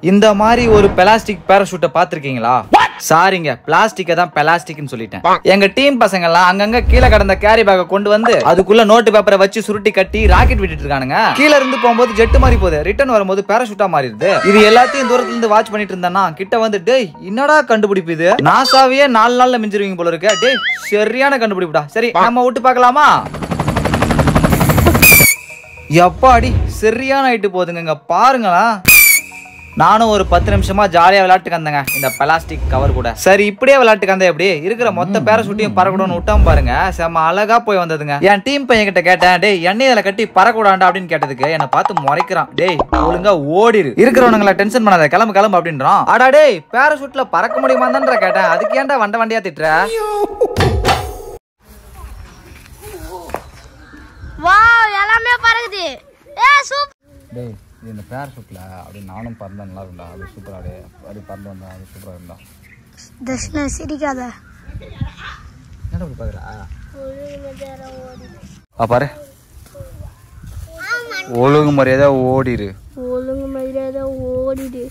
இந்த மாதிரி ஒரு பிளாஸ்டிக் பேராஷூட்டை பாத்திருக்கீங்களா? சாரிங்க, பிளாஸ்டிக்கை தான் பிளாஸ்டிக்னு சொல்லிட்டேன். எங்க டீம் பசங்க எல்லாம் அங்கங்க கீழே கடந்த கேரி பேக்கை கொண்டு வந்து அதுக்குள்ள நோட்டு பேப்பரை வச்சு சுருட்டி கட்டி ராக்கெட் விட்டுட்டு இருக்கானுங்க. கீழே இருந்து போகும்போது ஜெட்டு மாதிரி போகுது, ரிட்டர்ன் வரும்போது பேராஷூட்டா மாறிடுது. இது எல்லாத்தையும் தூரத்துல இருந்து வாட்ச் பண்ணிட்டு இருந்தானா கிட்ட வந்து டேய் என்னடா கண்டுபிடிப்பு இது, நாசாவையே 4 நாள்ல மிஞ்சிருவீங்க போல இருக்கு. டேய் சரியான கண்டுபிடிப்புடா. சரி நம்ம விட்டு பார்க்கலாமா? எப்பாடி சரியான ஆயிட்டு போகுதுங்க பாருங்களா. நானும் ஒரு 10 நிமிஷமா ஜாலியா விளையாட்டுக்கு வந்தேங்க இந்த பிளாஸ்டிக் கவர் கூட. சரி இப்படியே விளையாட்டுக்கு வந்தேன், எப்படி இருக்கிற மொத்த பேராஷூட்டையும் பறக்கணும்னு விட்டாம பாருங்க, செம்ம அழகா போய் வந்ததுங்க. என் டீம் பையன் கிட்ட கேட்டேன், டேய் எண்ணெய் இதில் கட்டி பறக்கூடாண்டா அப்படின்னு கேட்டதுக்கு என்னை பார்த்து முறைக்கிறான். டேய் ஒழுங்கா ஓடிரு, இருக்கிறவனுங்களை டென்ஷன் பண்ணாத, கிளம்பு கிளம்பு அப்படின்றான். ஆடா டேய் பேராஷூட்ல பறக்க முடியுமா தான்ற கேட்டேன், அதுக்கு ஏன்டா வண்டியா திட்டுற? வாவ் எல்லாமே பறக்குது. டேய் இந்த பேராஷூட்ல அப்படி நானும் பறந்தா நல்லா இருந்தா, அது சூப்பராக அப்படி பறந்து வந்தா அது சூப்பராக இருந்தா. தர்ஷனா சிரிக்காத, என்ன பாக்குறா பாரு, ஒழுங்கு மரியாதை ஓடிரு, ஒழுங்கு மரியாதை ஓடிடு.